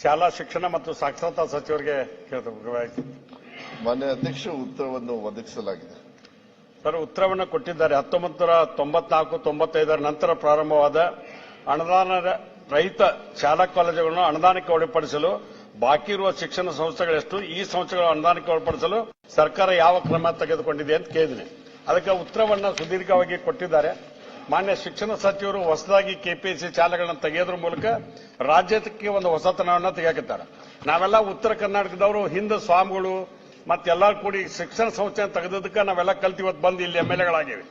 ಶಾಲಾ ಶಿಕ್ಷಣ ಮತ್ತು ಸಾಕ್ಷರತಾ ಸಚಿವರಿಗೆ ಕೇಳಬೇಕು. ಮಾನ್ಯ ಅಧ್ಯಕ್ಷ, ಉತ್ತರವನ್ನು ಒದಗಿಸಲಾಗಿದೆ. ಸರ್, ಉತ್ತರವನ್ನು ಕೊಟ್ಟಿದ್ದಾರೆ. 1994-95 ನಂತರ ಪ್ರಾರಂಭವಾದ ಅನುದಾನ ರಹಿತ ಶಾಲಾ ಕಾಲೇಜುಗಳನ್ನು ಅನುದಾನಕ್ಕೆ ಒಳಪಡಿಸಲು ಬಾಕಿ ಇರುವ ಶಿಕ್ಷಣ ಸಂಸ್ಥೆಗಳೆಷ್ಟು, ಈ ಸಂಸ್ಥೆಗಳ ಅನುದಾನಕ್ಕೆ ಒಳಪಡಿಸಲು ಸರ್ಕಾರ ಯಾವ ಕ್ರಮ ತೆಗೆದುಕೊಂಡಿದೆ ಅಂತ ಕೇಳಿದ್ದೀನಿ. ಅದಕ್ಕೆ ಉತ್ತರವನ್ನು ಸುದೀರ್ಘವಾಗಿ ಕೊಟ್ಟಿದ್ದಾರೆ. ಮಾನ್ಯ ಶಿಕ್ಷಣ ಸಚಿವರು ಹೊಸದಾಗಿ ಕೆಪಿಎಸ್ಸಿ ಶಾಲೆಗಳನ್ನ ತೆಗೆಯೋದ್ರ ಮೂಲಕ ರಾಜ್ಯಕ್ಕೆ ಒಂದು ಹೊಸತನವನ್ನು ತೆಗೆಯುತ್ತಾರೆ. ನಾವೆಲ್ಲ ಉತ್ತರ ಕರ್ನಾಟಕದವರು ಹಿಂದೆ ಸ್ವಾಮಿಗಳು ಮತ್ತೆಲ್ಲರೂ ಕೂಡಿ ಶಿಕ್ಷಣ ಸಂಸ್ಥೆಯನ್ನು ತೆಗೆದಕ್ಕೆ ನಾವೆಲ್ಲ ಕಲ್ತು ಇವತ್ತು ಬಂದು ಇಲ್ಲಿ MLAಗಳಾಗಿವೆ.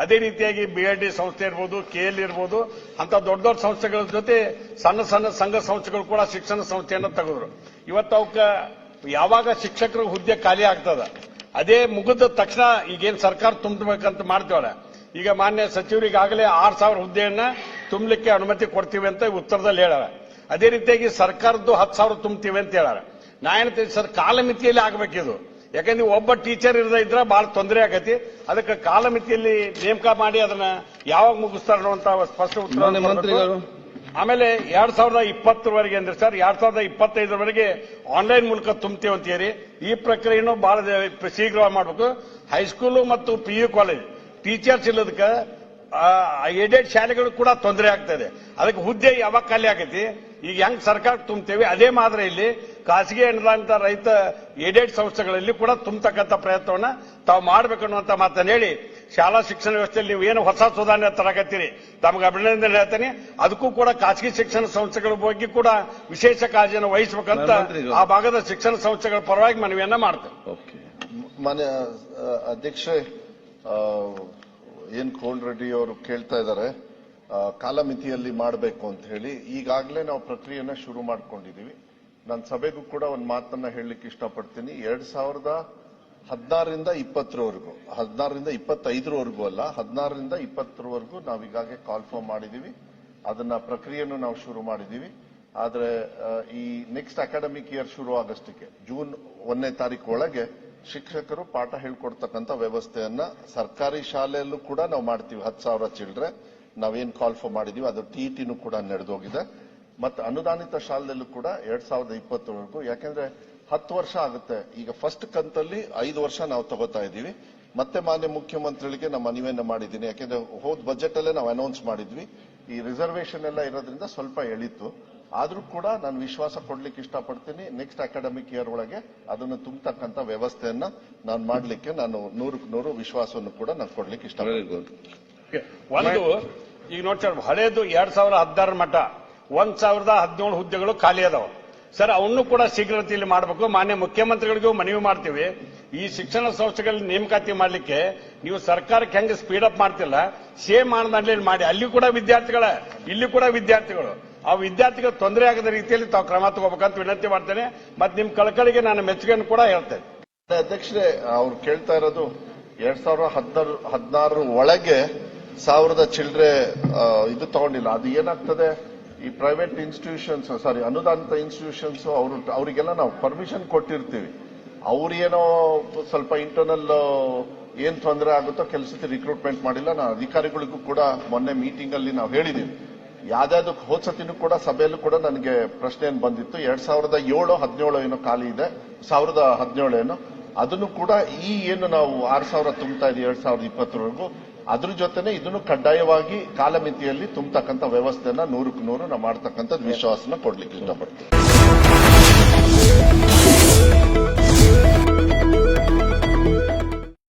ಅದೇ ರೀತಿಯಾಗಿ BID ಸಂಸ್ಥೆ ಇರ್ಬೋದು, KL ಇರ್ಬೋದು, ಅಂತ ದೊಡ್ಡ ದೊಡ್ಡ ಸಂಸ್ಥೆಗಳ ಜೊತೆ ಸಣ್ಣ ಸಣ್ಣ ಸಂಘ ಸಂಸ್ಥೆಗಳು ಕೂಡ ಶಿಕ್ಷಣ ಸಂಸ್ಥೆಯನ್ನು ತೆಗೆದ್ರು. ಇವತ್ತು ಅವಕ್ಕೆ ಯಾವಾಗ ಶಿಕ್ಷಕರ ಹುದ್ದೆ ಖಾಲಿ ಆಗ್ತದ, ಅದೇ ಮುಗಿದ ತಕ್ಷಣ ಈಗೇನು ಸರ್ಕಾರ ತುಂಬಬೇಕಂತ ಮಾಡ್ತೇವಲ್ಲ, ಈಗ ಮಾನ್ಯ ಸಚಿವರಿಗಾಗಲೇ 6,000 ಹುದ್ದೆಯನ್ನ ತುಂಬಲಿಕ್ಕೆ ಅನುಮತಿ ಕೊಡ್ತೀವಿ ಅಂತ ಉತ್ತರದಲ್ಲಿ ಹೇಳಾರ. ಅದೇ ರೀತಿಯಾಗಿ ಸರ್ಕಾರದ್ದು 10,000 ತುಂಬ್ತೀವಿ ಅಂತ ಹೇಳಾರ. ನಾ ಹೇಳ್ತೀನಿ ಸರ್, ಕಾಲಮಿತಿಯಲ್ಲಿ ಆಗಬೇಕಿದು. ಯಾಕಂದ್ರೆ ಒಬ್ಬ ಟೀಚರ್ ಇದ್ರೆ ಬಹಳ ತೊಂದರೆ ಆಗತಿ. ಅದಕ್ಕೆ ಕಾಲಮಿತಿಯಲ್ಲಿ ನೇಮಕ ಮಾಡಿ ಅದನ್ನ ಯಾವಾಗ ಮುಗಿಸ್ತಾರ ಅನ್ನುವಂತ ಸ್ಪಷ್ಟ ಉತ್ತರ. ಆಮೇಲೆ 2020ವರೆಗೆ ಅಂದ್ರೆ ಸರ್, 2025ವರೆಗೆ ಆನ್ಲೈನ್ ಮೂಲಕ ತುಂಬ್ತೀವಿ ಅಂತೀರಿ. ಈ ಪ್ರಕ್ರಿಯೆಯನ್ನು ಬಹಳ ಶೀಘ್ರವಾಗಿ ಮಾಡಬೇಕು. ಹೈಸ್ಕೂಲು ಮತ್ತು PU ಕಾಲೇಜ್ ಟೀಚರ್ಸ್ ಇಲ್ಲದಕ್ಕೆ ಏಡೆಡ್ ಶಾಲೆಗಳು ಕೂಡ ತೊಂದರೆ ಆಗ್ತದೆ. ಅದಕ್ಕೆ ಹುದ್ದೆ ಯಾವಾಗ ಖಾಲಿ ಆಗೈತಿ, ಈಗ ಹೆಂಗ್ ಸರ್ಕಾರ ತುಂಬ್ತೇವೆ ಅದೇ ಮಾದರಿಯಲ್ಲಿ ಖಾಸಗಿ ಅನುದಾನಿತ ರೈತ ಏಡೆಡ್ ಸಂಸ್ಥೆಗಳಲ್ಲಿ ಕೂಡ ತುಂಬತಕ್ಕಂಥ ಪ್ರಯತ್ನವನ್ನ ತಾವು ಮಾಡಬೇಕನ್ನುವಂತ ಮಾತನ್ನು ಹೇಳಿ, ಶಾಲಾ ಶಿಕ್ಷಣ ವ್ಯವಸ್ಥೆಯಲ್ಲಿ ನೀವು ಏನು ಹೊಸ ಸುಧಾರಣೆ ತರಕತ್ತೀರಿ, ತಮಗೆ ಅಭಿನಂದನೆ ಹೇಳ್ತೇನೆ. ಅದಕ್ಕೂ ಕೂಡ ಖಾಸಗಿ ಶಿಕ್ಷಣ ಸಂಸ್ಥೆಗಳ ಬಗ್ಗೆ ಕೂಡ ವಿಶೇಷ ಕಾಳಜಿಯನ್ನು ವಹಿಸಬೇಕಂತ ಆ ಭಾಗದ ಶಿಕ್ಷಣ ಸಂಸ್ಥೆಗಳ ಪರವಾಗಿ ಮನವಿಯನ್ನ ಮಾಡ್ತೇವೆ. ಮಾನ್ಯ ಅಧ್ಯಕ್ಷ, ಏನ್ ಕೋಲ್ ರೆಡ್ಡಿ ಅವರು ಕೇಳ್ತಾ ಇದ್ದಾರೆ ಕಾಲಮಿತಿಯಲ್ಲಿ ಮಾಡಬೇಕು ಅಂತ ಹೇಳಿ. ಈಗಾಗಲೇ ನಾವು ಪ್ರಕ್ರಿಯೆಯನ್ನ ಶುರು ಮಾಡ್ಕೊಂಡಿದೀವಿ. ನಾನು ಸಭೆಗೂ ಕೂಡ ಒಂದು ಮಾತನ್ನ ಹೇಳಲಿಕ್ಕೆ ಇಷ್ಟಪಡ್ತೀನಿ. 2016ರಿಂದ 20ವರೆಗೂ, 16ರಿಂದ 25ವರೆಗೂ ಅಲ್ಲ, 16ರಿಂದ 20ವರೆಗೂ ನಾವು ಈಗಾಗಲೇ ಕಾಲ್ ಫಾರ್ಮ್ ಮಾಡಿದೀವಿ. ಅದನ್ನ ಪ್ರಕ್ರಿಯೆಯನ್ನು ನಾವು ಶುರು ಮಾಡಿದೀವಿ. ಆದ್ರೆ ಈ ನೆಕ್ಸ್ಟ್ ಅಕಾಡೆಮಿಕ್ ಇಯರ್ ಶುರು ಆಗಷ್ಟಕ್ಕೆ ಜೂನ್ 1ನೇ ತಾರೀಕು ಒಳಗೆ ಶಿಕ್ಷಕರು ಪಾಠ ಹೇಳ್ಕೊಡ್ತಕ್ಕಂಥ ವ್ಯವಸ್ಥೆಯನ್ನ ಸರ್ಕಾರಿ ಶಾಲೆಯಲ್ಲೂ ಕೂಡ ನಾವು ಮಾಡ್ತೀವಿ. 10,000 ಚಿಲ್ಡ್ರೆ ನಾವೇನ್ ಕಾಲ್ ಫಾರ್ ಮಾಡಿದೀವಿ, ಅದು TETನೂ ಕೂಡ ನಡೆದೋಗಿದೆ. ಮತ್ತೆ ಅನುದಾನಿತ ಶಾಲೆಯಲ್ಲೂ ಕೂಡ 2020ವರೆಗೂ, ಯಾಕೆಂದ್ರೆ 10 ವರ್ಷ ಆಗುತ್ತೆ. ಈಗ ಫಸ್ಟ್ ಕಂತಲ್ಲಿ 5 ವರ್ಷ ನಾವು ತಗೋತಾ ಇದೀವಿ. ಮತ್ತೆ ಮಾನ್ಯ ಮುಖ್ಯಮಂತ್ರಿಗಳಿಗೆ ನಾವು ಮನವಿಯನ್ನ ಮಾಡಿದ್ದೀನಿ. ಯಾಕೆಂದ್ರೆ ಹೋದ್ ಬಜೆಟ್ ಅಲ್ಲೇ ನಾವು ಅನೌನ್ಸ್ ಮಾಡಿದ್ವಿ. ಈ ರಿಸರ್ವೇಶನ್ ಎಲ್ಲ ಇರೋದ್ರಿಂದ ಸ್ವಲ್ಪ ಎಳಿತು. ಆದ್ರೂ ಕೂಡ ನಾನು ವಿಶ್ವಾಸ ಕೊಡ್ಲಿಕ್ಕೆ ಇಷ್ಟಪಡ್ತೀನಿ, ನೆಕ್ಸ್ಟ್ ಅಕಾಡೆಮಿಕ್ ಇಯರ್ ಒಳಗೆ ಅದನ್ನು ತುಂಬತಕ್ಕಂಥ ವ್ಯವಸ್ಥೆಯನ್ನ ನಾನು ಮಾಡ್ಲಿಕ್ಕೆ ನಾನು 100% ವಿಶ್ವಾಸವನ್ನು ಕೂಡ ನಾನು ಕೊಡ್ಲಿಕ್ಕೆ ಇಷ್ಟಪಡ್ತೀನಿ. ಒಂದು ಈಗ ನೋಡಿ, ಹಳೇದು 2016 ಮಟ್ಟ 1,017 ಹುದ್ದೆಗಳು ಖಾಲಿ ಅದಾವ ಸರ್. ಅವನ್ನು ಕೂಡ ಶೀಘ್ರತೆಯಲ್ಲಿ ಮಾಡಬೇಕು. ಮಾನ್ಯ ಮುಖ್ಯಮಂತ್ರಿಗಳಿಗೂ ಮನವಿ ಮಾಡ್ತೀವಿ, ಈ ಶಿಕ್ಷಣ ಸಂಸ್ಥೆಗಳಲ್ಲಿ ನೇಮಕಾತಿ ಮಾಡಲಿಕ್ಕೆ ನೀವು ಸರ್ಕಾರಕ್ಕೆ ಹೆಂಗೆ ಸ್ಪೀಡ್ ಅಪ್ ಮಾಡ್ತಿಲ್ಲ, ಸೇಮ್ ಮಾನದಂಡದಲ್ಲಿ ಮಾಡಿ. ಅಲ್ಲಿ ಕೂಡ ವಿದ್ಯಾರ್ಥಿಗಳ, ಇಲ್ಲಿ ಕೂಡ ವಿದ್ಯಾರ್ಥಿಗಳು, ಆ ವಿದ್ಯಾರ್ಥಿಗಳು ತೊಂದರೆ ಆಗದ ರೀತಿಯಲ್ಲಿ ತಾವು ಕ್ರಮ ತಗೋಬೇಕಂತ ವಿನಂತಿ ಮಾಡ್ತೇನೆ. ಮತ್ತೆ ನಿಮ್ ಕಳಕಳಿಗೆ ನಾನು ಮೆಚ್ಚುಗೆಯನ್ನು ಕೂಡ ಹೇಳ್ತೇನೆ. ಅಧ್ಯಕ್ಷರೇ, ಅವ್ರು ಕೇಳ್ತಾ ಇರೋದು 2016 ಒಳಗೆ 1,000 ಚಿಲ್ಡ್ರೆ ಇದು ತಗೊಂಡಿಲ್ಲ. ಅದು ಏನಾಗ್ತದೆ, ಈ ಪ್ರೈವೇಟ್ ಇನ್ಸ್ಟಿಟ್ಯೂಷನ್ಸ್, ಸಾರಿ ಅನುದಾನಿತ ಇನ್ಸ್ಟಿಟ್ಯೂಷನ್ಸ್ ಅವರಿಗೆಲ್ಲ ನಾವು ಪರ್ಮಿಷನ್ ಕೊಟ್ಟಿರ್ತೀವಿ. ಅವ್ರೇನೋ ಸ್ವಲ್ಪ ಇಂಟರ್ನಲ್ ಏನ್ ತೊಂದರೆ ಆಗುತ್ತೋ ಕೆಲಸಕ್ಕೆ ರಿಕ್ರೂಟ್ಮೆಂಟ್ ಮಾಡಿಲ್ಲ. ನಾವು ಅಧಿಕಾರಿಗಳಿಗೂ ಕೂಡ ಮೊನ್ನೆ ಮೀಟಿಂಗ್ ಅಲ್ಲಿ ನಾವು ಹೇಳಿದೀವಿ. ಯಾವ್ದಾದ್ರು ಹೋದ್ಸತಿನೂ ಕೂಡ ಸಭೆಯಲ್ಲೂ ಕೂಡ ನನಗೆ ಪ್ರಶ್ನೆ ಏನ್ ಬಂದಿತ್ತು, 2017 ಏನೋ ಖಾಲಿ ಇದೆ, 2017 ಏನೋ, ಅದನ್ನು ಕೂಡ ಈ ಏನು ನಾವು 6,000 ತುಂಬ್ತಾ ಇದೀವಿ 2020ವರೆಗೂ, ಅದ್ರ ಜೊತೆನೆ ಇದನ್ನು ಕಡ್ಡಾಯವಾಗಿ ಕಾಲಮಿತಿಯಲ್ಲಿ ತುಂಬತಕ್ಕಂಥ ವ್ಯವಸ್ಥೆಯನ್ನ 100ಕ್ಕೆ 100 ನಾವು ಮಾಡ್ತಕ್ಕಂಥ ವಿಶ್ವಾಸನ ಕೊಡ್ಲಿಕ್ಕೆ ಇಷ್ಟಪಡ್ತೀವಿ.